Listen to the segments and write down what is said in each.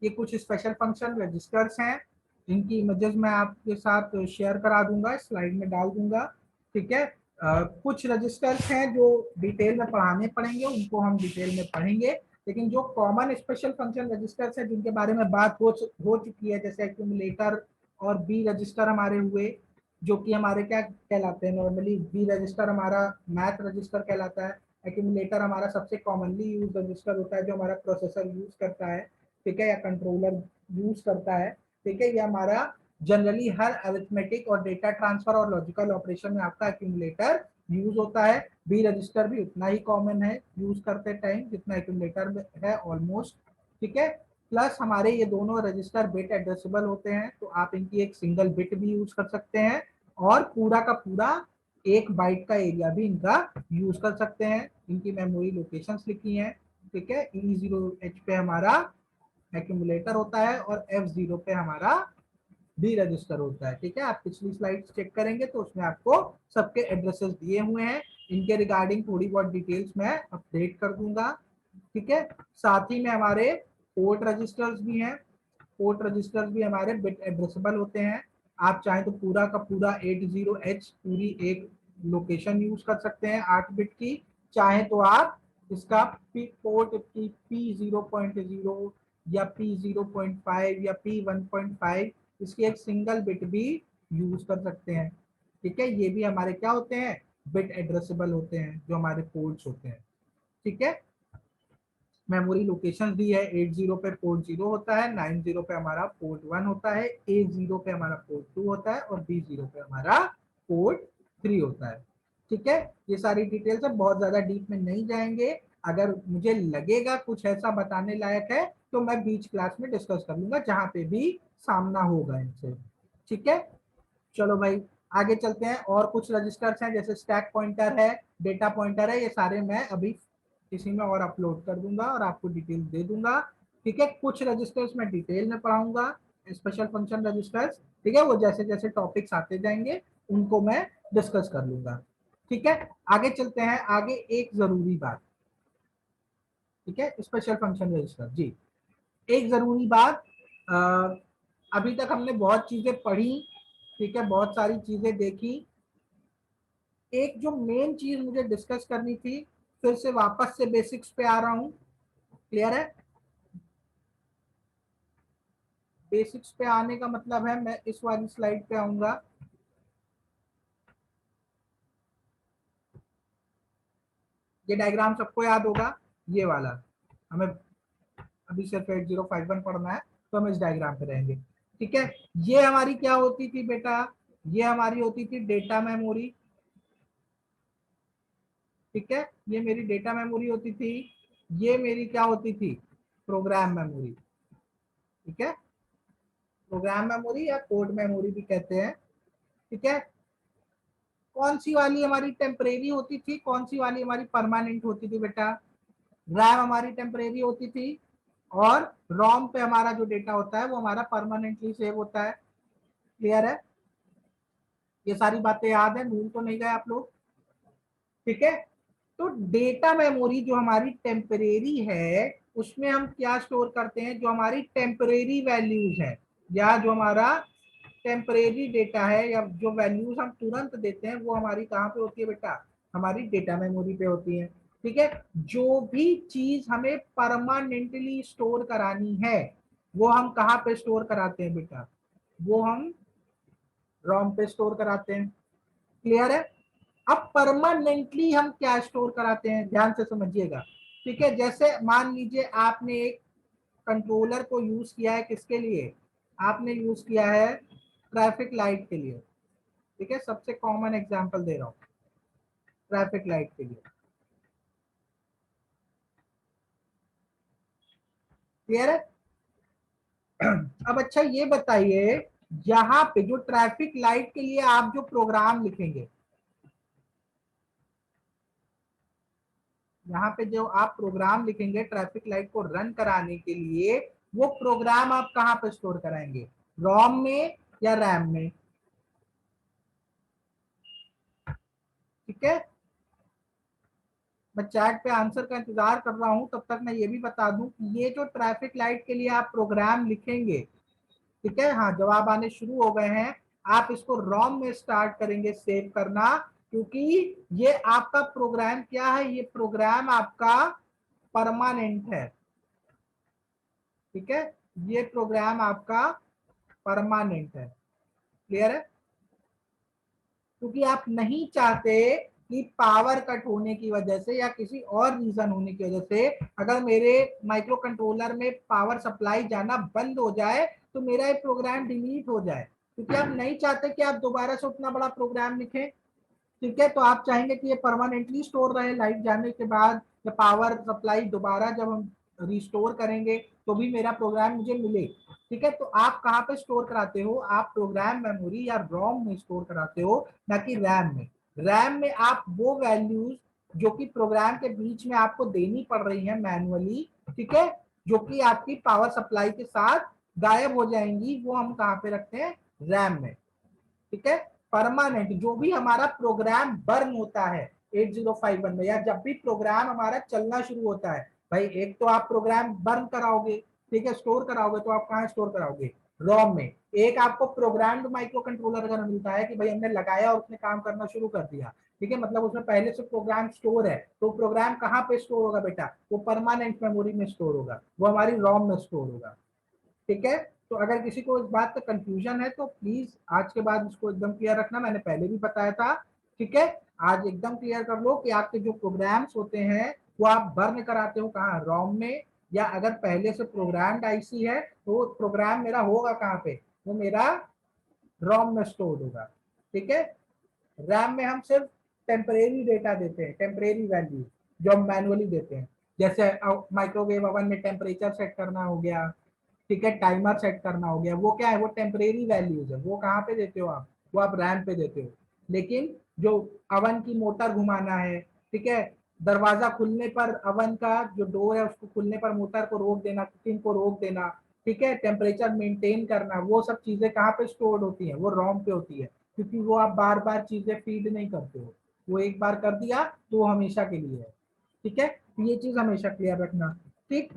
ये कुछ special function registers हैं, इनकी इमेजेस मैं आपके साथ शेयर करा दूंगा, स्लाइड में डाल दूंगा। ठीक है, कुछ रजिस्टर्स हैं जो डिटेल में पढ़ाने पड़ेंगे, उनको हम डिटेल में पढ़ेंगे, लेकिन जो कॉमन स्पेशल फंक्शन रजिस्टर्स हैं जिनके बारे में बात हो चुकी है, जैसे एक्यूमुलेटर और बी रजिस्टर हमारे हुए, जो कि हमारे क्या कहलाते हैं, नॉर्मली बी रजिस्टर हमारा मैथ रजिस्टर कहलाता है, एक्यूमुलेटर हमारा सबसे कॉमनली यूज रजिस्टर होता है जो हमारा प्रोसेसर यूज करता है, ठीक है, या कंट्रोलर यूज करता है। ठीक है, ये हमारा जनरली हर अरिथमेटिक और डेटा ट्रांसफर और लॉजिकल ऑपरेशन में आपका एक्यूमुलेटर यूज होता है। बी रजिस्टर भी उतना ही कॉमन है यूज करते टाइम जितना एक्यूमुलेटर में है ऑलमोस्ट। ठीक है, प्लस हमारे ये दोनों रजिस्टर बिट एड्रेसेबल होते हैं, तो आप इनकी एक सिंगल बिट भी यूज कर सकते हैं और पूरा का पूरा 1 बाइट का एरिया भी इनका यूज कर सकते हैं। इनकी मेमोरी लोकेशंस लिखी हैं। ठीक है, E0H पे हमारा एक्यूमुलेटर होता है और F0 पे हमारा बी रजिस्टर होता है। ठीक है, आप पिछली स्लाइड चेक करेंगे तो उसमें आपको सबके एड्रेसेस दिए हुए हैं, इनके रिगार्डिंग थोड़ी बहुत डिटेल्स मैं अपडेट कर दूंगा। ठीक है, साथ ही में हमारे पोर्ट रजिस्टर्स भी हैं, पोर्ट रजिस्टर्स भी हमारे बिट एड्रेसेबल होते हैं। आप चाहें तो पूरा का पूरा 80H पूरी एक लोकेशन यूज कर सकते हैं 8 बिट की, चाहे तो आप इसका पोर्ट की P0.0 या P0.5 या P1.5 इसकी एक सिंगल बिट भी यूज कर सकते हैं। ठीक है, ये भी हमारे क्या होते हैं, बिट एड्रेसेबल होते हैं जो हमारे पोर्ट्स होते हैं। ठीक है, मेमोरी लोकेशन दी है, 80 पे पोर्ट 0 होता है, 90 पे हमारा पोर्ट 1 होता है, A0 पे हमारा पोर्ट 2 होता है और B0 पे हमारा पोर्ट 3 होता है। ठीक है, ये सारी डिटेल्स है, बहुत ज्यादा डीप में नहीं जाएंगे। अगर मुझे लगेगा कुछ ऐसा बताने लायक है तो मैं बीच क्लास में डिस्कस कर लूंगा जहां पे भी सामना होगा इनसे। ठीक है, चलो भाई आगे चलते हैं। और कुछ रजिस्टर्स हैं जैसे स्टैक पॉइंटर है, डेटा पॉइंटर है, ये सारे मैं अभी इसी में और अपलोड कर दूंगा और आपको डिटेल दे दूंगा। ठीक है, कुछ रजिस्टर्स मैं डिटेल में पढ़ाऊंगा, स्पेशल फंक्शन रजिस्टर्स। ठीक है, वो जैसे जैसे टॉपिक्स आते जाएंगे उनको मैं डिस्कस कर लूंगा। ठीक है, आगे चलते हैं। आगे एक जरूरी बात, ठीक है, स्पेशल फंक्शन रजिस्टर जी, एक जरूरी बात। अ, अभी तक हमने बहुत चीजें पढ़ी, ठीक है, बहुत सारी चीजें देखी। एक जो मेन चीज मुझे डिस्कस करनी थी, फिर से वापस से बेसिक्स पे आ रहा हूं। क्लियर है? बेसिक्स पे आने का मतलब है मैं इस वाली स्लाइड पे आऊंगा। ये डायग्राम सबको याद होगा, ये वाला। हमें अभी सिर्फ 8051 पढ़ना है तो हम इस डायग्राम पे रहेंगे। ठीक है, ये हमारी क्या होती थी बेटा, ये हमारी होती थी डेटा मेमोरी। ठीक है, ये मेरी डेटा मेमोरी होती थी, ये मेरी क्या होती थी, प्रोग्राम मेमोरी। ठीक है, प्रोग्राम मेमोरी या कोड मेमोरी भी कहते हैं। ठीक है, कौन सी वाली हमारी टेम्परेरी होती थी, कौन सी वाली हमारी परमानेंट होती थी बेटा, रैम हमारी टेम्परेरी होती थी और रोम पे हमारा जो डेटा होता है वो हमारा परमानेंटली सेव होता है। क्लियर है? ये सारी बातें याद है, भूल तो नहीं गए आप लोग? ठीक है, तो डेटा मेमोरी जो हमारी टेम्परेरी है उसमें हम क्या स्टोर करते हैं, जो हमारी टेम्परेरी वैल्यूज है या जो हमारा टेम्परेरी डेटा है या जो वैल्यूज हम तुरंत देते हैं वो हमारी कहाँ पे होती है बेटा, हमारी डेटा मेमोरी पे होती है। ठीक है, जो भी चीज हमें परमानेंटली स्टोर करानी है वो हम कहाँ पे स्टोर कराते हैं बेटा, वो हम रोम पे स्टोर कराते हैं। क्लियर है? अब परमानेंटली हम क्या स्टोर कराते हैं, ध्यान से समझिएगा। ठीक है, जैसे मान लीजिए आपने एक कंट्रोलर को यूज किया है, किसके लिए, आपने यूज किया है ट्रैफिक लाइट के लिए। ठीक है, सबसे कॉमन एग्जांपल दे रहा हूं, ट्रैफिक लाइट के लिए। क्लियर है? अब अच्छा ये बताइए, यहाँ पे जो ट्रैफिक लाइट के लिए आप जो प्रोग्राम लिखेंगे, यहाँ पे जो आप प्रोग्राम लिखेंगे ट्रैफिक लाइट को रन कराने के लिए, वो प्रोग्राम आप कहाँ पे स्टोर कराएंगे, रोम में या रैम में? ठीक है, मैं चैट पे आंसर का इंतजार कर रहा हूं, तब तक मैं ये भी बता दूं कि ये जो ट्रैफिक लाइट के लिए आप प्रोग्राम लिखेंगे, ठीक है, हाँ जवाब आने शुरू हो गए हैं, आप इसको रोम में स्टार्ट करेंगे सेव करना, क्योंकि ये आपका प्रोग्राम क्या है, ये प्रोग्राम आपका परमानेंट है, ठीक है, ये प्रोग्राम आपका परमानेंट है। क्लियर है? क्योंकि आप नहीं चाहते कि पावर कट होने की वजह से या किसी और रीजन होने की वजह से अगर मेरे माइक्रो कंट्रोलर में पावर सप्लाई जाना बंद हो जाए तो मेरा ये प्रोग्राम डिलीट हो जाए, क्योंकि आप नहीं चाहते कि आप दोबारा से उतना बड़ा प्रोग्राम लिखें। ठीक है, तो आप चाहेंगे कि ये परमानेंटली स्टोर रहे, लाइट जाने के बाद या पावर सप्लाई दोबारा जब हम रिस्टोर करेंगे तो भी मेरा प्रोग्राम मुझे मिले। ठीक है, तो आप कहाँ पे स्टोर कराते हो, आप प्रोग्राम मेमोरी या रोम में स्टोर कराते हो, ना कि रैम में। रैम में आप वो वैल्यूज जो कि प्रोग्राम के बीच में आपको देनी पड़ रही है मैनुअली, ठीक है, जो कि आपकी पावर सप्लाई के साथ गायब हो जाएंगी, वो हम कहाँ पे रखते हैं, रैम में। ठीक है, परमानेंट जो भी हमारा प्रोग्राम बर्न होता है 8051 में, या जब भी प्रोग्राम हमारा चलना शुरू होता है, भाई एक तो आप प्रोग्राम बर्न कराओगे, ठीक है, स्टोर कराओगे, तो आप कहाँ स्टोर कराओगे, रोम में। एक आपको प्रोग्राम्ड माइक्रो कंट्रोलर अगर मिलता है कि भाई हमने लगाया और उसने काम करना शुरू कर दिया, ठीक है, मतलब उसमें पहले से प्रोग्राम स्टोर है, तो प्रोग्राम कहाँ पे स्टोर होगा बेटा, वो परमानेंट मेमोरी में स्टोर होगा, वो हमारी रोम में स्टोर होगा। ठीक है, तो अगर किसी को इस बात का कंफ्यूजन है तो प्लीज आज के बाद इसको एकदम क्लियर रखना, मैंने पहले भी बताया था। ठीक है, आज एकदम क्लियर कर लो कि आपके जो प्रोग्राम्स होते हैं वो आप बर्न कराते हो कहाँ, रोम में, या अगर पहले से प्रोग्राम्ड आईसी है तो प्रोग्राम मेरा होगा कहाँ पे, वो मेरा रोम में स्टोर होगा। ठीक है, रैम में हम सिर्फ टेम्परेरी डेटा देते हैं, टेम्परेरी वैल्यू जो हम मैनुअली देते हैं, जैसे माइक्रोवेव ओवन में टेम्परेचर सेट करना हो गया, ठीक है, टाइमर सेट करना हो गया, वो क्या है, वो टेम्परेरी वैल्यूज है, वो कहाँ पे देते हो आप, वो आप रैम पे देते हो। लेकिन जो अवन की मोटर घुमाना है, ठीक है, दरवाजा खुलने पर अवन का जो डोर है उसको खुलने पर मोटर को रोक देना, कुकिंग को रोक देना, ठीक है, टेम्परेचर मेंटेन करना, वो सब चीजें कहाँ पे स्टोर्ड होती है, वो रोम पे होती है, क्योंकि वो आप बार बार चीजें फीड नहीं करते हो, वो एक बार कर दिया तो वो हमेशा के लिए है। ठीक है, ये चीज हमेशा क्लियर रखना। ठीक,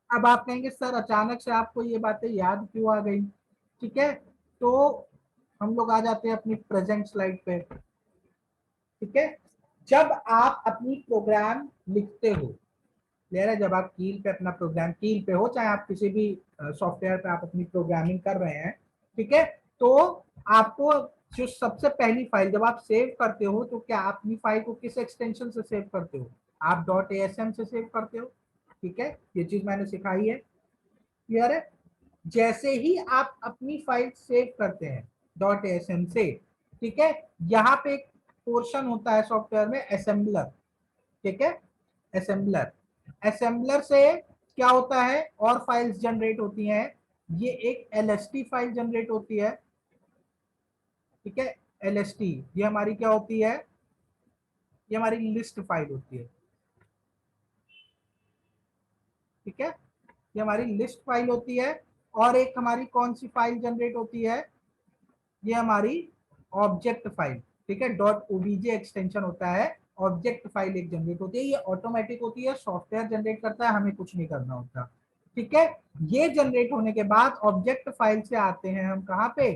अब आप कहेंगे सर अचानक से आपको ये बातें याद क्यों आ गई। ठीक है, तो हम लोग आ जाते हैं अपनी प्रेजेंट स्लाइड पे। ठीक है, जब आप अपनी प्रोग्राम लिखते हो, क्लियर है, जब आप कील पे अपना प्रोग्राम, कील पे हो चाहे आप किसी भी सॉफ्टवेयर पे आप अपनी प्रोग्रामिंग कर रहे हैं, ठीक है, तो आपको जो सबसे पहली फाइल जब आप सेव करते हो तो क्या आप अपनी फाइल को किस एक्सटेंशन से सेव करते हो, आप .asm से सेव करते हो। ठीक है, ये चीज मैंने सिखाई है। क्लियर है, जैसे ही आप अपनी फाइल सेव करते हैं .asm से, ठीक है, यहाँ पे एक पोर्शन होता है सॉफ्टवेयर में असेंबलर। ठीक है, असेंबलर, असेंबलर से क्या होता है, और फाइल्स जनरेट होती हैं, ये एक एलएसटी फाइल जनरेट होती है। ठीक है, एलएसटी ये हमारी क्या होती है, ये हमारी लिस्ट फाइल होती है। ठीक है, ये हमारी लिस्ट फाइल होती है, और एक हमारी कौन सी फाइल जनरेट होती है, ये हमारी ऑब्जेक्ट फाइल। ठीक है, .obj एक्सटेंशन होता है, ऑब्जेक्ट फाइल एक जनरेट होती है, ये ऑटोमेटिक होती है, सॉफ्टवेयर जनरेट करता है, हमें कुछ नहीं करना होता। ठीक है, ये जनरेट होने के बाद ऑब्जेक्ट फाइल से आते हैं हम कहाँ पे,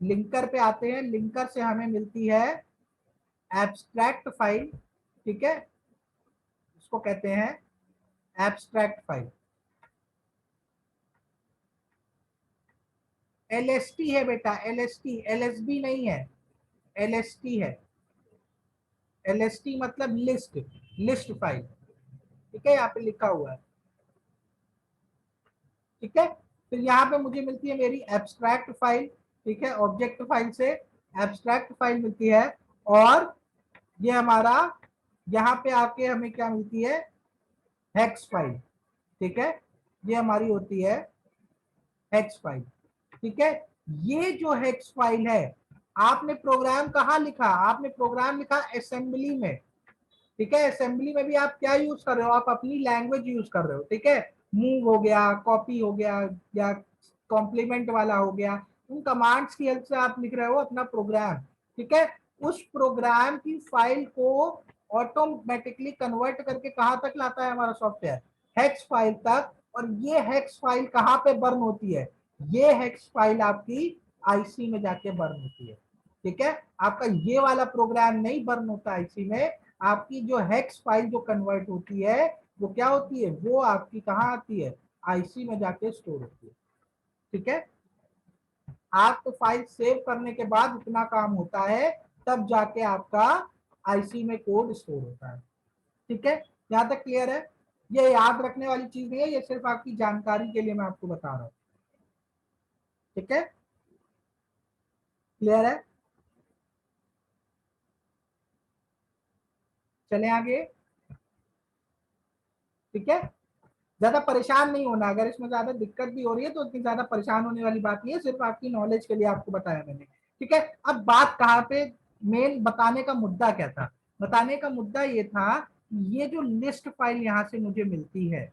लिंकर पे आते हैं, लिंकर से हमें मिलती है एब्स्ट्रैक्ट फाइल। ठीक है, इसको कहते हैं एब्स्ट्रैक्ट फाइल। एलएसटी है बेटा, एलएसटी, एलएसबी नहीं है, एलएसटी है, एलएसटी मतलब लिस्ट, लिस्ट फाइल। ठीक है, यहाँ पे लिखा हुआ है। ठीक है, फिर यहाँ पे मुझे मिलती है मेरी एब्स्ट्रैक्ट फाइल। ठीक है, ऑब्जेक्ट फाइल से एब्स्ट्रैक्ट फाइल मिलती है, और ये हमारा यहाँ पे आके हमें क्या मिलती है, हेक्स फाइल। ठीक है, ये हमारी होती है हेक्स फाइल। ठीक है, ये जो हेक्स फाइल है, आपने प्रोग्राम कहाँ लिखा, आपने प्रोग्राम लिखा असेंबली में। ठीक है, असेंबली में भी आप क्या यूज कर रहे हो, आप अपनी लैंग्वेज यूज कर रहे हो। ठीक है, मूव हो गया, कॉपी हो गया, या कॉम्प्लीमेंट वाला हो गया, उन कमांड्स की हेल्प से आप लिख रहे हो अपना प्रोग्राम। ठीक है, उस प्रोग्राम की फाइल को ऑटोमेटिकली कन्वर्ट करके कहां तक लाता है हमारा सॉफ्टवेयर, हेक्स फाइल तक। और ये हेक्स फाइल कहां पे बर्न होती है, ये हेक्स फाइल आपकी आईसी में जाके बर्न होती है। ठीक है, आपका ये वाला प्रोग्राम नहीं बर्न होता आईसी में, आपकी जो हेक्स फाइल जो कन्वर्ट होती है वो क्या होती है, वो आपकी कहाँ आती है, आईसी में जाके स्टोर होती है। ठीक है, आपको फाइल सेव करने के बाद इतना काम होता है, तब जाके आपका आईसी में कोड स्टोर होता है। ठीक है, यहां तक क्लियर है। ये याद रखने वाली चीज नहीं है, ये सिर्फ आपकी जानकारी के लिए मैं आपको बता रहा हूं। ठीक है, क्लियर है। चले आगे। ठीक है, ज्यादा परेशान नहीं होना, अगर इसमें ज्यादा दिक्कत भी हो रही है तो इतनी ज्यादा परेशान होने वाली बात नहीं है, सिर्फ आपकी नॉलेज के लिए आपको बताया मैंने। ठीक है, अब बात कहाँ पे, मेन बताने का मुद्दा क्या था, बताने का मुद्दा ये था, ये जो लिस्ट फाइल यहाँ से मुझे मिलती है,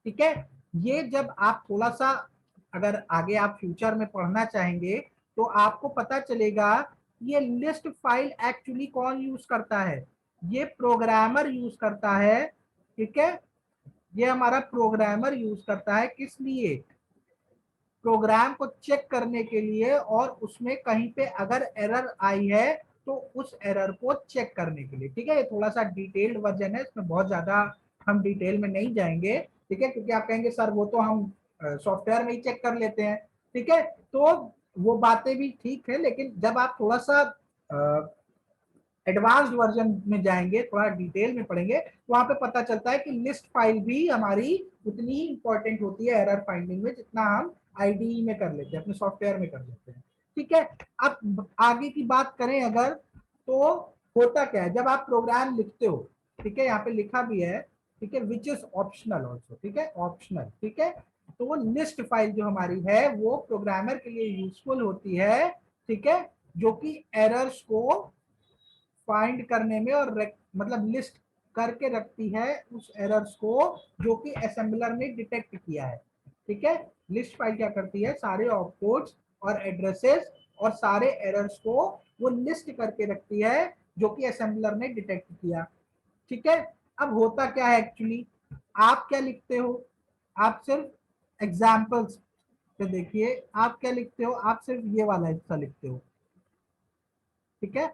ठीक है, ये जब आप थोड़ा सा अगर आगे आप फ्यूचर में पढ़ना चाहेंगे तो आपको पता चलेगा ये लिस्ट फाइल एक्चुअली कौन यूज करता है, ये प्रोग्रामर यूज करता है। ठीक है, ये हमारा प्रोग्रामर यूज करता है, किस लिए, प्रोग्राम को चेक करने के लिए, और उसमें कहीं पे अगर एरर आई है तो उस एरर को चेक करने के लिए। ठीक है, ये थोड़ा सा डिटेल्ड वर्जन है, इसमें बहुत ज्यादा हम डिटेल में नहीं जाएंगे। ठीक है, क्योंकि आप कहेंगे सर वो तो हम सॉफ्टवेयर में ही चेक कर लेते हैं। ठीक है, तो वो बातें भी ठीक है, लेकिन जब आप थोड़ा सा एडवांस्ड वर्जन में जाएंगे, थोड़ा डिटेल में पढ़ेंगे, तो वहां पे पता चलता है कि लिस्ट फाइल भी हमारी उतनी ही इंपॉर्टेंट होती है एरर फाइंडिंग में, जितना हम आईडीई में कर लेते हैं, अपने सॉफ्टवेयर में कर लेते हैं। ठीक है, अब आगे की बात करें अगर, तो होता क्या है जब आप प्रोग्राम लिखते हो, ठीक है, यहाँ पे लिखा भी है, ठीक है, विच इज ऑप्शनल ऑल्सो, ठीक है, ऑप्शनल। ठीक है, तो वो लिस्ट फाइल जो हमारी है वो प्रोग्रामर के लिए यूजफुल होती है। ठीक है, जो कि एरर्स को फाइंड करने में और मतलब लिस्ट करके रखती है उस एरर्स को जो कि असेंबलर ने डिटेक्ट किया है। ठीक है, लिस्ट फाइल क्या करती है, सारे ऑपकोड्स और एड्रेसेस और सारे एरर्स को वो लिस्ट करके रखती है जो कि असेंबलर ने डिटेक्ट किया। ठीक है, अब होता क्या है एक्चुअली, आप क्या लिखते हो, आप सिर्फ एग्जाम्पल्स पे देखिए, आप क्या लिखते हो, आप सिर्फ ये वाला हिस्सा लिखते हो। ठीक है,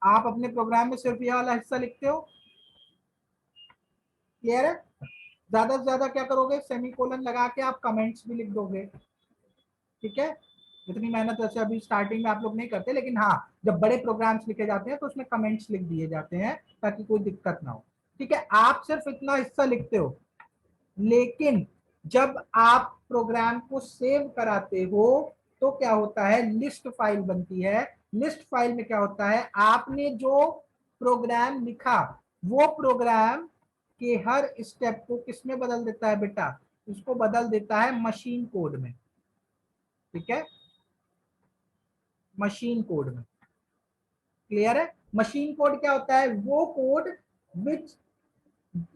आप अपने प्रोग्राम में सिर्फ ये वाला हिस्सा लिखते हो। क्लियर है, ज्यादा से ज्यादा क्या करोगे, सेमीकोलन लगा के आप कमेंट्स भी लिख दोगे। ठीक है, इतनी मेहनत वैसे अभी स्टार्टिंग में आप लोग नहीं करते, लेकिन हाँ जब बड़े प्रोग्राम्स लिखे जाते हैं तो उसमें कमेंट्स लिख दिए जाते हैं ताकि कोई दिक्कत ना हो। ठीक है, आप सिर्फ इतना हिस्सा लिखते हो, लेकिन जब आप प्रोग्राम को सेव कराते हो तो क्या होता है, लिस्ट फाइल बनती है। लिस्ट फाइल में क्या होता है, आपने जो प्रोग्राम लिखा वो प्रोग्राम के हर स्टेप को किसमें बदल देता है बेटा, उसको बदल देता है मशीन कोड में। ठीक है, मशीन कोड में। क्लियर है, मशीन कोड क्या होता है, वो code which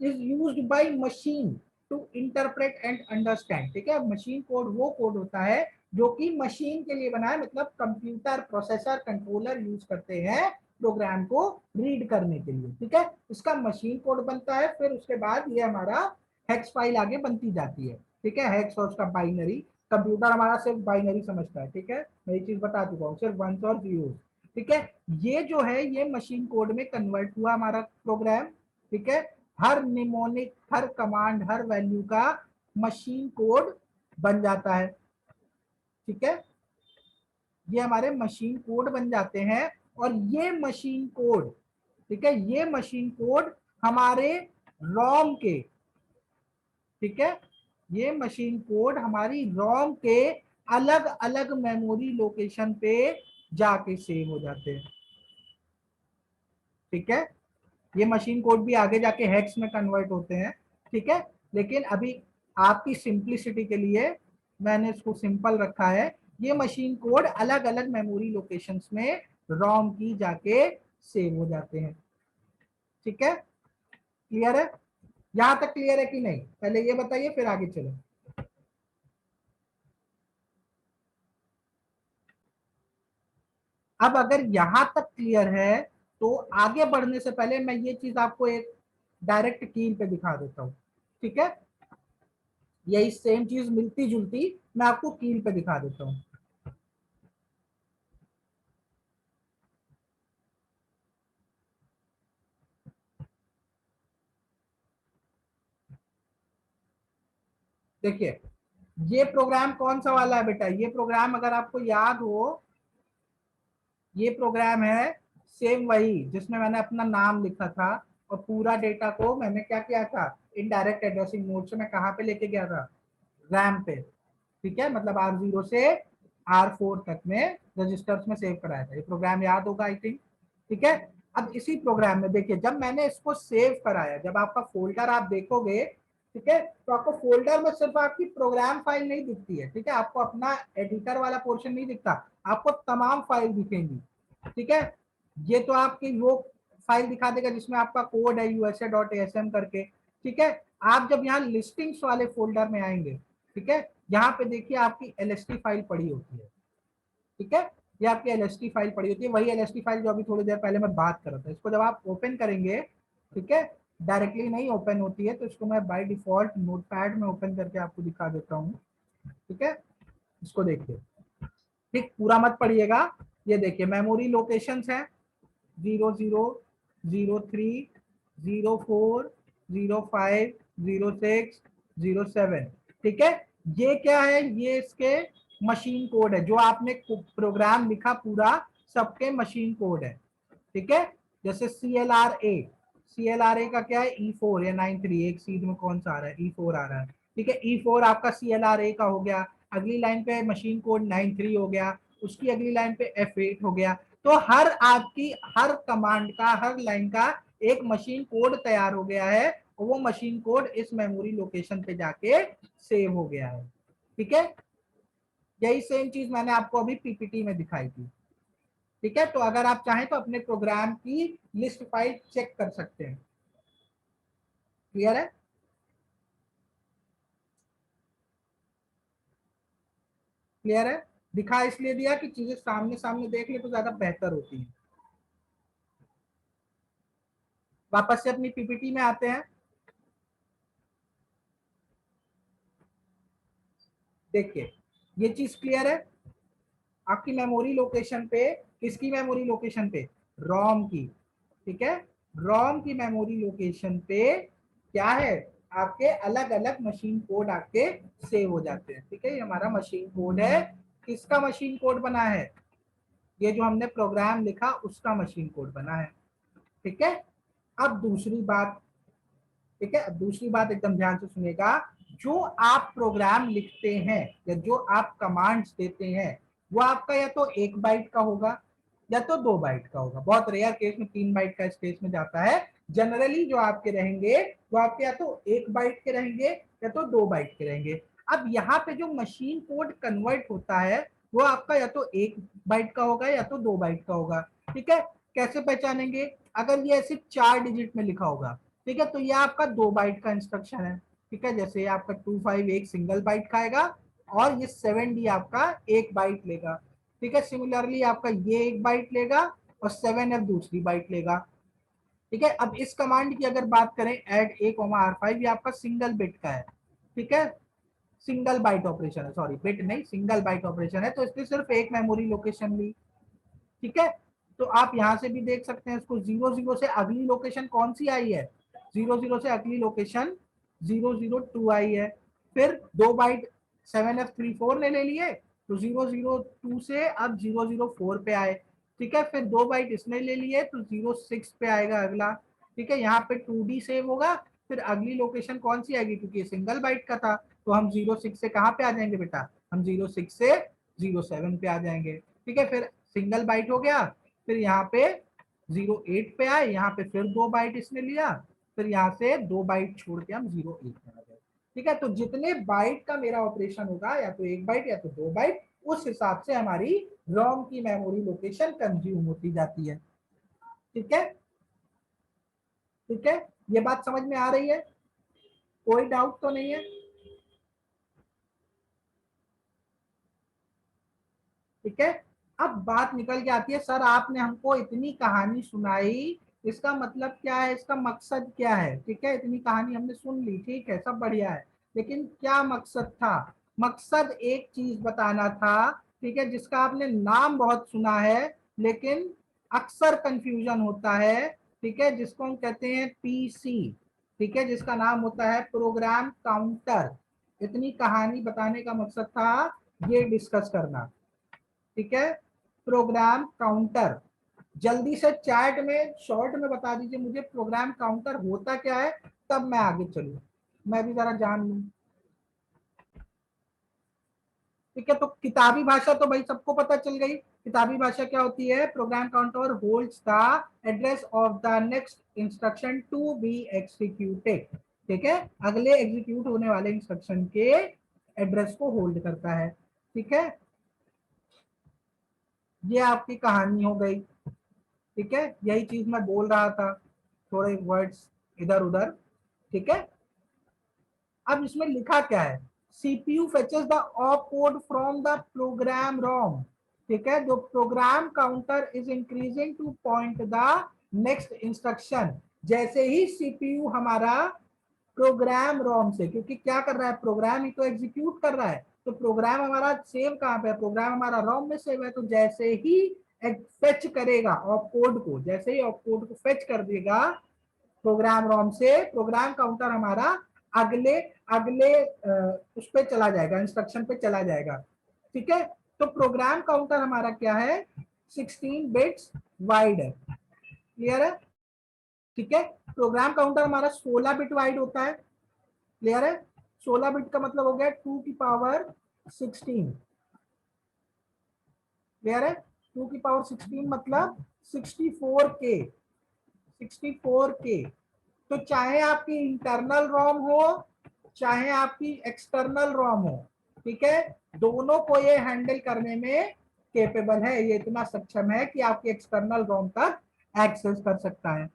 is used by machine to interpret and understand. ठीक है, मशीन कोड वो कोड होता है जो कि मशीन के लिए बना है, मतलब कंप्यूटर प्रोसेसर कंट्रोलर यूज करते हैं प्रोग्राम को रीड करने के लिए। ठीक है, इसका मशीन कोड बनता है, फिर उसके बाद ये हमारा हेक्स फाइल आगे बनती जाती है। ठीक है, हेक्स और उसका बाइनरी, कंप्यूटर हमारा सिर्फ बाइनरी समझता है। ठीक है, मैं ये चीज बता चुका हूँ, सिर्फ वंस और जीरो। ठीक है, ये जो है ये मशीन कोड में कन्वर्ट हुआ हमारा प्रोग्राम। ठीक है, हर निमोनिक, हर कमांड, हर वैल्यू का मशीन कोड बन जाता है। ठीक है, ये हमारे मशीन कोड बन जाते हैं, और ये मशीन कोड, ठीक है, ये मशीन कोड हमारे रॉम के, ठीक है, ये मशीन कोड हमारी रॉम के अलग अलग मेमोरी लोकेशन पे जाके सेव हो जाते हैं। ठीक है, ये मशीन कोड भी आगे जाके हेक्स में कन्वर्ट होते हैं। ठीक है, लेकिन अभी आपकी सिंपलिसिटी के लिए मैंने इसको सिंपल रखा है, ये मशीन कोड अलग अलग मेमोरी लोकेशंस में रॉम की जाके सेव हो जाते हैं। ठीक है, क्लियर है, यहां तक क्लियर है कि नहीं, पहले ये बताइए फिर आगे चलो। अब अगर यहां तक क्लियर है तो आगे बढ़ने से पहले मैं ये चीज आपको एक डायरेक्ट कील पे दिखा देता हूँ, ठीक है। यही सेम चीज मिलती जुलती मैं आपको कील पे दिखा देता हूँ। देखिए ये प्रोग्राम कौन सा वाला है बेटा, ये प्रोग्राम अगर आपको याद हो, ये प्रोग्राम है सेम वही जिसमें मैंने अपना नाम लिखा था और पूरा डेटा को मैंने क्या किया था, इनडायरेक्ट एड्रेसिंग मोड से मैं कहाँ पे लेके गया था, रैम पे, ठीक है। मतलब R0 से R4 तक में रजिस्टर्स में सेव कराया था। ये प्रोग्राम याद होगा आई थिंक, ठीक है। अब इसी प्रोग्राम में देखिए जब मैंने इसको सेव कराया, जब आपका फोल्डर आप देखोगे, ठीक है, तो आपको फोल्डर में सिर्फ आपकी प्रोग्राम फाइल नहीं दिखती है, ठीक है, आपको अपना एडिटर वाला पोर्शन नहीं दिखता, आपको तमाम फाइल दिखेंगी, ठीक है। ये तो आपकी वो फाइल दिखा देगा जिसमें आपका कोड है usa.asm करके, ठीक है। आप जब यहाँ लिस्टिंग्स वाले फोल्डर में आएंगे, ठीक है, यहाँ पे देखिए आपकी एलएसटी फाइल पड़ी होती है, ठीक है। ये आपकी एलएसटी फाइल पड़ी होती है, वही एलएसटी फाइल जो अभी थोड़ी देर पहले मैं बात कर रहा था। इसको जब आप ओपन करेंगे, ठीक है, डायरेक्टली नहीं ओपन होती है, तो इसको मैं बाय डिफॉल्ट नोटपैड में ओपन करके आपको दिखा देता हूँ, ठीक है। इसको देखिए, ठीक, पूरा मत पढ़िएगा। ये देखिए मेमोरी लोकेशंस है 00, 03, 04, 05, 06, 07, ठीक है। ये क्या है, ये इसके मशीन कोड है, जो आपने प्रोग्राम लिखा पूरा सबके मशीन कोड है, ठीक है। जैसे CLRA का क्या है, E4 या 93, एक सीध में कौन सा आ रहा है, E4 आ रहा है, ठीक है। E4 आपका CLRA का हो गया, अगली लाइन पे मशीन कोड 93 हो गया, उसकी अगली लाइन पे F8 हो गया। तो हर आपकी हर कमांड का, हर लाइन का एक मशीन कोड तैयार हो गया है, और वो मशीन कोड इस मेमोरी लोकेशन पे जाके सेव हो गया है, ठीक है। यही सेम चीज मैंने आपको अभी पीपीटी में दिखाई थी, ठीक है। तो अगर आप चाहें तो अपने प्रोग्राम की लिस्ट फाइल चेक कर सकते हैं। क्लियर है? क्लियर है? दिखा इसलिए दिया कि चीजें सामने सामने देख ले तो ज्यादा बेहतर होती है। वापस से अपनी पीपीटी में आते हैं। देखिए ये चीज क्लियर है, आपकी मेमोरी लोकेशन पे, किसकी मेमोरी लोकेशन पे, रोम की, ठीक है। रोम की मेमोरी लोकेशन पे क्या है, आपके अलग अलग मशीन कोड आपके सेव हो जाते हैं, ठीक है। ये हमारा मशीन कोड है, किसका मशीन कोड बना है, ये जो हमने प्रोग्राम लिखा उसका मशीन कोड बना है, ठीक है। अब दूसरी बात, ठीक है, अब दूसरी बात एकदम ध्यान से सुनेगा। जो आप प्रोग्राम लिखते हैं या जो आप कमांड्स देते हैं, वो आपका या तो 1 बाइट का होगा या तो 2 बाइट का होगा। बहुत रेयर केस में 3 बाइट का इस केस में जाता है। जनरली जो आपके रहेंगे वो आपके या तो 1 बाइट के रहेंगे या तो 2 बाइट के रहेंगे। अब यहाँ पे जो मशीन कोड कन्वर्ट होता है वो आपका या तो 1 बाइट का होगा या तो 2 बाइट का होगा, ठीक है। कैसे पहचानेंगे, अगर ये सिर्फ 4 डिजिट में लिखा होगा, ठीक है, तो ये आपका 2 बाइट का इंस्ट्रक्शन है, ठीक है। जैसे आपका 25 एक सिंगल बाइट खाएगा और ये 7D आपका 1 बाइट लेगा, ठीक है। सिमिलरली आपका ये 1 बाइट लेगा और 7F दूसरी बाइट लेगा, ठीक है। अब इस कमांड की अगर बात करें एड A, R5, ये आपका सिंगल बिट का है, ठीक है, सिंगल बाइट ऑपरेशन है, सॉरी बिट नहीं सिंगल बाइट ऑपरेशन है, तो इसने सिर्फ एक मेमोरी लोकेशन ली, ठीक है। तो आप यहां से भी देख सकते हैं इसको, 00 से अगली लोकेशन कौन सी आई है, 00 से अगली लोकेशन 002 आई है। फिर 2 बाइट 7F34 ने ले लिए, तो 002 से अब 004 पे आए, ठीक है। फिर 2 बाइट इसने ले लिए तो 06 पे आएगा अगला, ठीक है। यहाँ पे 2D सेव होगा, फिर अगली लोकेशन कौन सी आएगी, क्योंकि सिंगल बाइट का था तो हम 06 से कहाँ पे आ जाएंगे बेटा, हम 06 से 07 पे आ जाएंगे, ठीक है। फिर सिंगल बाइट हो गया, फिर यहाँ पे 08 पे आए, यहाँ पे फिर 2 बाइट इसने लिया, फिर यहाँ से 2 बाइट छोड़ के हम 08 पे आ गए, ठीक है। तो जितने बाइट का मेरा ऑपरेशन होगा, या तो 1 बाइट या तो 2 बाइट, उस हिसाब से हमारी रोम की मेमोरी लोकेशन कंज्यूम होती जाती है, ठीक है। ठीक है, ये बात समझ में आ रही है, कोई डाउट तो नहीं है? ठीक है, अब बात निकल के आती है, सर आपने हमको इतनी कहानी सुनाई, इसका मतलब क्या है, इसका मकसद क्या है। ठीक है, इतनी कहानी हमने सुन ली, ठीक है, सब बढ़िया है, लेकिन क्या मकसद था। मकसद एक चीज बताना था, ठीक है, जिसका आपने नाम बहुत सुना है लेकिन अक्सर कंफ्यूजन होता है, ठीक है, जिसको हम कहते हैं पीसी, ठीक है, जिसका नाम होता है प्रोग्राम काउंटर। इतनी कहानी बताने का मकसद था ये डिस्कस करना, ठीक है, प्रोग्राम काउंटर। जल्दी से चैट में शॉर्ट में बता दीजिए मुझे प्रोग्राम काउंटर होता क्या है, तब मैं आगे चलूं, मैं भी जरा जान लूं। ठीक है, तो किताबी भाषा तो भाई सबको पता चल गई। किताबी भाषा क्या होती है, program counter holds the address of the next instruction to be executed. ठीक है, अगले एग्जीक्यूट होने वाले इंस्ट्रक्शन के एड्रेस को होल्ड करता है। ठीक है, ये आपकी कहानी हो गई। ठीक है, यही चीज मैं बोल रहा था, थोड़े वर्ड्स इधर उधर। ठीक है, अब इसमें लिखा क्या है, CPU fetches the op code from the program ROM. ठीक है, जो program counter is increasing to point the next instruction. जैसे ही सीपीयू हमारा प्रोग्राम रोम से, क्योंकि क्या कर रहा है, प्रोग्राम ही तो एग्जीक्यूट कर रहा है, तो प्रोग्राम हमारा सेव कहाँ पे है, प्रोग्राम हमारा रोम में सेव है। तो जैसे ही फेच करेगा ऑप कोड को, जैसे ही ऑप कोड को फेच कर देगा प्रोग्राम रोम से, प्रोग्राम काउंटर हमारा अगले अगले उस पे चला जाएगा, इंस्ट्रक्शन पे चला जाएगा। ठीक है, तो प्रोग्राम काउंटर हमारा क्या है, 16 बिट्स वाइड है। क्लियर है। ठीक है, प्रोग्राम काउंटर हमारा 16 बिट वाइड होता है। क्लियर है, 16 बिट का मतलब हो गया 2 की पावर 16। क्लियर है, 2 की पावर 16 मतलब 64K, 64K। तो चाहे आपकी इंटरनल रोम हो चाहे आपकी एक्सटर्नल रोम हो, ठीक है, दोनों को ये हैंडल करने में केपेबल है, ये इतना सक्षम है कि आपकी एक्सटर्नल रोम तक एक्सेस कर सकता है।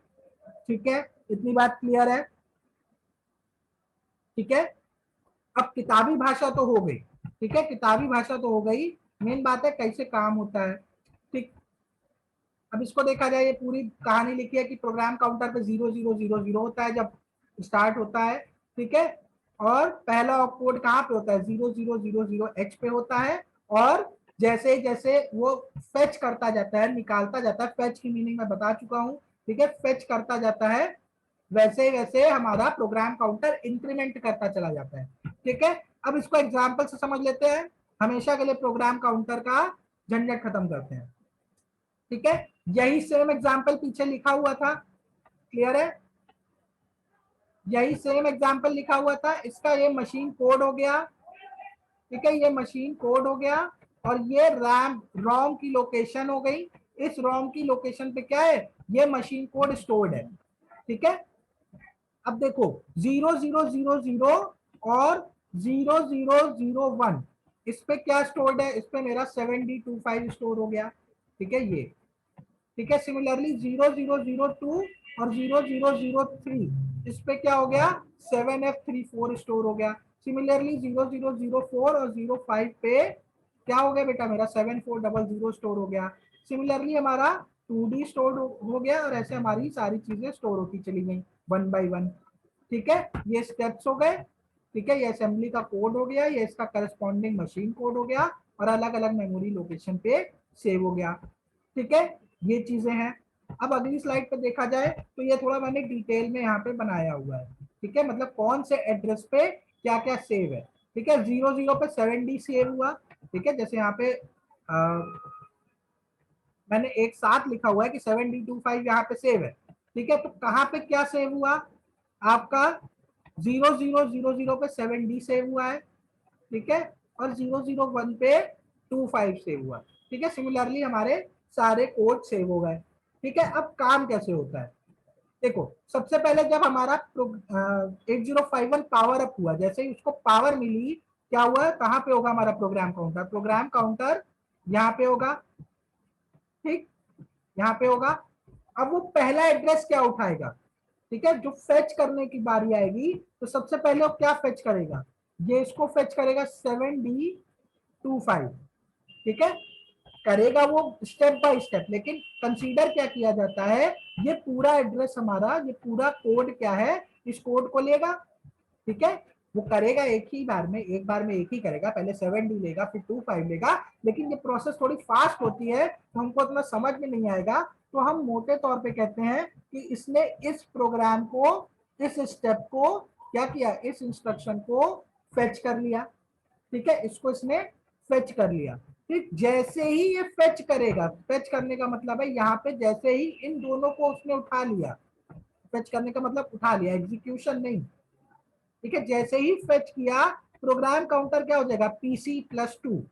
ठीक है, इतनी बात क्लियर है। ठीक है, अब किताबी भाषा तो हो गई। ठीक है, किताबी भाषा तो हो गई, मेन बात है कैसे काम होता है। ठीक, अब इसको देखा जाए, ये पूरी कहानी लिखी है कि प्रोग्राम काउंटर पे 0000 होता है जब स्टार्ट होता है। ठीक है, और पहला ऑपकोड कहाँ पे होता है, 0000H पे होता है। और जैसे जैसे वो फेच करता जाता है, निकालता जाता है, फेच की मीनिंग मैं बता चुका हूँ। ठीक है, फेच करता जाता है, वैसे वैसे हमारा प्रोग्राम काउंटर इंक्रीमेंट करता चला जाता है। ठीक है, अब इसको एग्जाम्पल से समझ लेते हैं, हमेशा के लिए प्रोग्राम काउंटर का झंझट खत्म करते हैं। ठीक है, यही सेम एग्जाम्पल पीछे लिखा हुआ था। क्लियर है, यही सेम एग्जाम्पल लिखा हुआ था, इसका ये मशीन कोड हो गया। ठीक है, ये मशीन कोड हो गया, और ये रैम रोम की लोकेशन हो गई। इस रोम की लोकेशन पे क्या है, ये मशीन कोड स्टोर्ड है। ठीक है, अब देखो 0000 और 0001, इस पे क्या स्टोर्ड है, इस पे मेरा 7D25 स्टोर हो गया। ठीक है, ये ठीक है, सिमिलरली 0002 और 0003, इस पे क्या हो गया, 7F34 स्टोर हो गया। सिमिलरली 0004 और 05 पे क्या हो गया बेटा, मेरा 7400 स्टोर हो गया। सिमिलरली हमारा 2D स्टोर हो गया, और ऐसे हमारी सारी चीजें स्टोर होती चली गई वन बाई वन। ठीक है, ये स्टेप्स हो गए। ठीक है, ये असेंबली का कोड हो गया, ये इसका करस्पॉन्डिंग मशीन कोड हो गया, और अलग अलग मेमोरी लोकेशन पे सेव हो गया। ठीक है, ये चीजें हैं। अब अगली स्लाइड पे देखा जाए तो ये थोड़ा मैंने डिटेल में यहाँ पे बनाया हुआ है। ठीक है, मतलब कौन से एड्रेस पे क्या क्या सेव है। ठीक है, 00 पे 7D सेव हुआ। ठीक है, जैसे यहाँ पे मैंने एक साथ लिखा हुआ है कि 7D25 यहाँ पे सेव है। ठीक है, तो कहाँ पे क्या सेव हुआ आपका, 0000 पे 7D सेव हुआ है। ठीक है, और 001 पे 25 सेव हुआ। ठीक है, सिमिलरली हमारे सारे कोड सेव हो गए। ठीक है, अब काम कैसे होता है, देखो सबसे पहले जब हमारा 8051 पावर अप हुआ, जैसे ही उसको पावर मिली, क्या हुआ, कहाँ पे होगा हमारा प्रोग्राम काउंटर, प्रोग्राम काउंटर यहाँ पे होगा। ठीक, यहाँ पे होगा। अब वो पहला एड्रेस क्या उठाएगा, ठीक है, जो फेच करने की बारी आएगी तो सबसे पहले वो क्या फेच करेगा, ये इसको फेच करेगा 7D25। ठीक है, करेगा वो स्टेप बाय स्टेप, लेकिन कंसीडर क्या किया जाता है, ये पूरा एड्रेस हमारा, ये पूरा कोड क्या है, इस कोड को लेगा, ठीक है। वो करेगा एक ही बार में, एक बार में एक ही करेगा, पहले 7D लेगा फिर 25 लेगा, लेकिन ये प्रोसेस थोड़ी फास्ट होती है तो हमको इतना समझ में नहीं आएगा, तो हम मोटे तौर पे कहते हैं कि इसने इस प्रोग्राम को, इस स्टेप को क्या किया, इस इंस्ट्रक्शन को फेच कर लिया, ठीक है, इसको इसने फेच कर लिया। ठीक, जैसे ही ये फेच करेगा, फेच करने का मतलब है यहाँ पे जैसे ही इन दोनों को उसने उठा लिया, फेच करने का मतलब उठा लिया, एग्जीक्यूशन नहीं, ठीक है, जैसे ही फेच किया प्रोग्राम काउंटर क्या हो जाएगा, PC+2,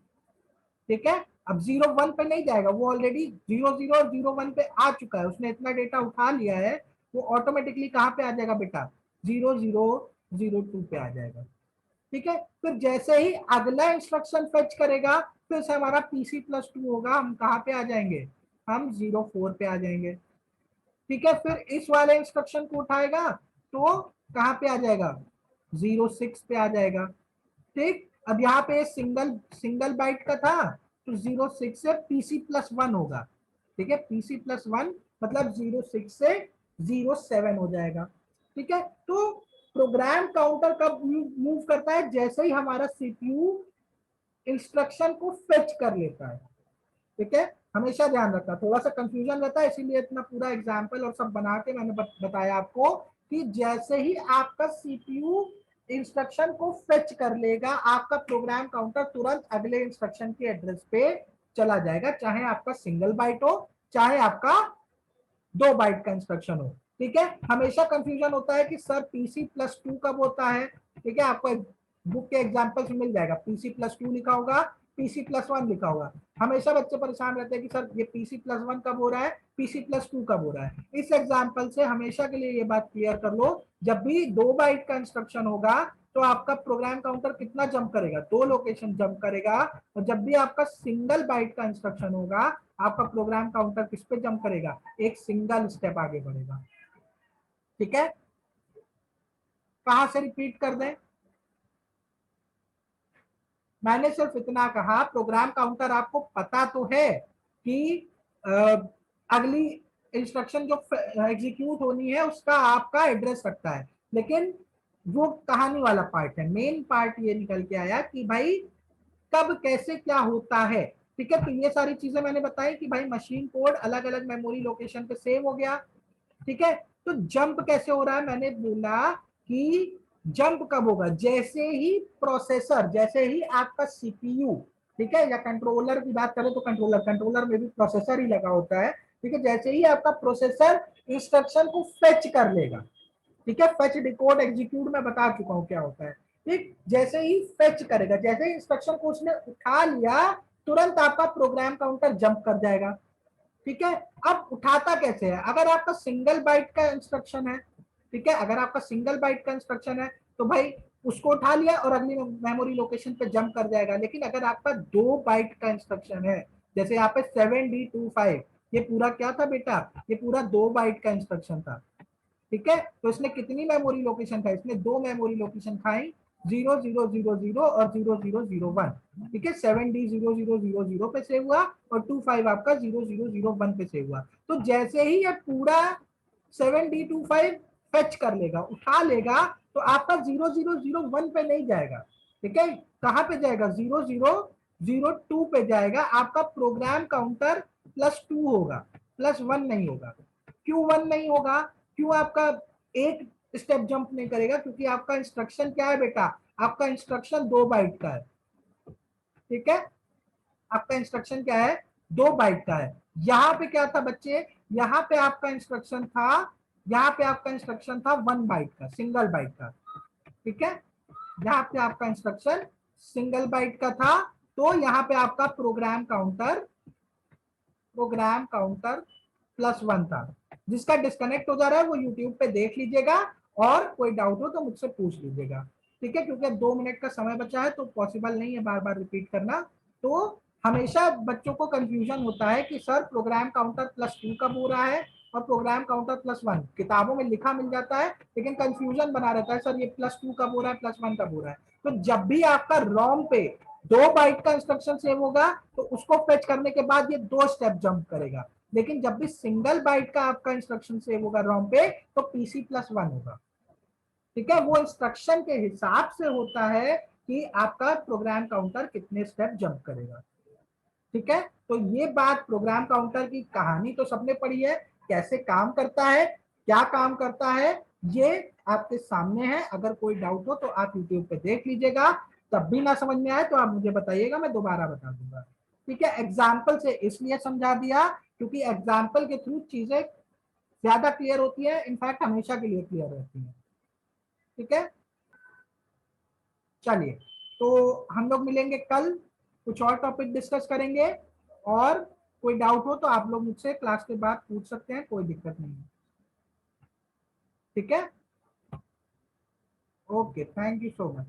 ठीक है। अब 0 1 पे नहीं जाएगा, वो ऑलरेडी 0 0 और 0 1 पे आ चुका है, उसने इतना डेटा उठा लिया है, वो ऑटोमेटिकली कहाँ पे आ जाएगा बेटा, 0 0 0 2 पे आ जाएगा, ठीक है। फिर जैसे ही अगला इंस्ट्रक्शन फेच करेगा, फिर से हमारा PC+2 होगा, हम कहाँ पे आ जाएंगे, हम 0 4 पे आ जाएंगे, ठीक है। फिर इस वाले इंस्ट्रक्शन को उठाएगा तो कहाँ पे आ जाएगा, 0 6 पे आ जाएगा, ठीक। अब यहाँ पे सिंगल सिंगल बाइट का था तो 0 6 से PC+1 होगा, ठीक है, PC+1 मतलब 0 6 से 0 7 हो जाएगा, ठीक है। तो प्रोग्राम काउंटर कब मूव करता है, जैसे ही हमारा सीपीयू इंस्ट्रक्शन को फेच कर लेता है, ठीक है। हमेशा ध्यान रखना, थोड़ा सा कंफ्यूजन रहता है, इसीलिए इतना पूरा एग्जाम्पल और सब बना के मैंने बताया आपको कि जैसे ही आपका सीपीयू इंस्ट्रक्शन को फेच कर लेगा, आपका प्रोग्राम काउंटर तुरंत अगले इंस्ट्रक्शन के एड्रेस पे चला जाएगा, चाहे आपका सिंगल बाइट हो, चाहे आपका 2 बाइट का इंस्ट्रक्शन हो, ठीक है। हमेशा कंफ्यूजन होता है कि सर PC+2 कब होता है, ठीक है, आपको बुक के एग्जाम्पल से मिल जाएगा, PC+2 लिखा होगा, PC+1 लिखा होगा, हमेशा बच्चे परेशान रहते हैं कि सर ये PC+1 कब हो रहा है, PC+2 कब हो रहा है। इस एग्जाम्पल से हमेशा के लिए ये बात क्लियर कर लो, जब भी 2 बाइट का इंस्ट्रक्शन होगा तो आपका प्रोग्राम काउंटर कितना जंप करेगा, 2 लोकेशन जंप करेगा, और जब भी आपका सिंगल बाइट का इंस्ट्रक्शन होगा आपका प्रोग्राम काउंटर किस पे जंप करेगा, एक सिंगल स्टेप आगे बढ़ेगा, ठीक है। कहां से रिपीट कर दें, मैंने सिर्फ इतना कहा, प्रोग्राम काउंटर आपको पता तो है कि अगली इंस्ट्रक्शन जो एग्जीक्यूट होनी है उसका आपका एड्रेस रखता है, लेकिन वो कहानी वाला पार्ट है, मेन पार्ट ये निकल के आया कि भाई कब कैसे क्या होता है, ठीक है। तो ये सारी चीजें मैंने बताई कि भाई मशीन कोड अलग अलग मेमोरी लोकेशन पे सेव हो गया, ठीक है। तो जंप कैसे हो रहा है, मैंने बोला कि जंप कब होगा, जैसे ही प्रोसेसर, जैसे ही आपका सीपीयू, ठीक है, या कंट्रोलर की बात करें तो कंट्रोलर, कंट्रोलर में भी प्रोसेसर ही लगा होता है, ठीक है, जैसे ही आपका प्रोसेसर इंस्ट्रक्शन को फेच कर लेगा, ठीक है, फेच डिकोड एग्जीक्यूट मैं बता चुका हूं क्या होता है, ठीक, जैसे ही फेच करेगा, जैसे ही इंस्ट्रक्शन को उसने उठा लिया तुरंत आपका प्रोग्राम काउंटर जंप कर जाएगा, ठीक है। अब उठाता कैसे है, अगर आपका सिंगल बाइट का इंस्ट्रक्शन है, ठीक है, अगर आपका सिंगल बाइट का इंस्ट्रक्शन है तो भाई उसको उठा लिया और अगली मेमोरी लोकेशन पे जंप कर जाएगा, लेकिन अगर आपका 2 बाइट का इंस्ट्रक्शन है, जैसे यहाँ पे 7D25, ये पूरा क्या था बेटा, ये पूरा 2 बाइट का इंस्ट्रक्शन था, ठीक है। तो इसने कितनी मेमोरी लोकेशन खाई, इसने 2 मेमोरी लोकेशन खाई, 0000 और 0001, ठीक है, 7D0000 पे सेव हुआ और 25 आपका 0001 पे सेव हुआ। तो जैसे ही ये पूरा 7D25 फेच कर लेगा, उठा लेगा, तो आपका 0001 पे नहीं जाएगा, ठीक है, कहां पे जाएगा, 0002 पे जाएगा, आपका प्रोग्राम काउंटर +2 होगा, +1 नहीं होगा। क्यों 1 नहीं होगा, क्यों आपका एक स्टेप जंप नहीं करेगा, क्योंकि आपका इंस्ट्रक्शन क्या है बेटा, आपका इंस्ट्रक्शन 2 बाइट का है, ठीक है, आपका इंस्ट्रक्शन क्या है, 2 बाइट का है। यहाँ पे क्या था बच्चे, यहाँ पे आपका इंस्ट्रक्शन था, यहाँ पे आपका इंस्ट्रक्शन था 1 बाइट का, सिंगल बाइट का, ठीक है, यहाँ पे आपका इंस्ट्रक्शन सिंगल बाइट का था, तो यहाँ पे आपका प्रोग्राम काउंटर +1 था। जिसका डिस्कनेक्ट हो जा रहा है वो यूट्यूब पे देख लीजिएगा, और कोई डाउट हो तो मुझसे पूछ लीजिएगा, ठीक है, क्योंकि 2 मिनट का समय बचा है तो पॉसिबल नहीं है बार बार रिपीट करना। तो हमेशा बच्चों को कंफ्यूजन होता है कि सर प्रोग्राम काउंटर +2 कब हो रहा है और प्रोग्राम काउंटर +1, किताबों में लिखा मिल जाता है लेकिन कंफ्यूजन बना रहता है, सर ये +2 कब हो रहा है, +1 कब हो रहा है। तो जब भी आपका रोम पे 2 बाइट का इंस्ट्रक्शन सेव होगा तो उसको फेच करने के बाद ये 2 स्टेप जंप करेगा। लेकिन जब भी सिंगल बाइट का आपका इंस्ट्रक्शन सेव होगा रॉम पे तो PC+1 होगा। ठीक है, वो इंस्ट्रक्शन के हिसाब से होता है कि आपका प्रोग्राम काउंटर कितने स्टेप जंप करेगा। ठीक है, तो ये बात प्रोग्राम काउंटर की कहानी तो सबने पढ़ी है, कैसे काम करता है, क्या काम करता है, ये आपके सामने है। अगर कोई डाउट हो तो आप यूट्यूब पे देख लीजिएगा, तब भी ना समझ में आए तो आप मुझे बताइएगा, मैं दोबारा बता दूंगा। ठीक है, एग्जाम्पल से इसलिए समझा दिया क्योंकि एग्जाम्पल के थ्रू चीजें ज्यादा क्लियर होती है, इनफैक्ट हमेशा के लिए क्लियर रहती है। ठीक है, चलिए, तो हम लोग मिलेंगे कल, कुछ और टॉपिक डिस्कस करेंगे। और कोई डाउट हो तो आप लोग मुझसे क्लास के बाद पूछ सकते हैं, कोई दिक्कत नहीं है। ठीक है, okay, thank you so much.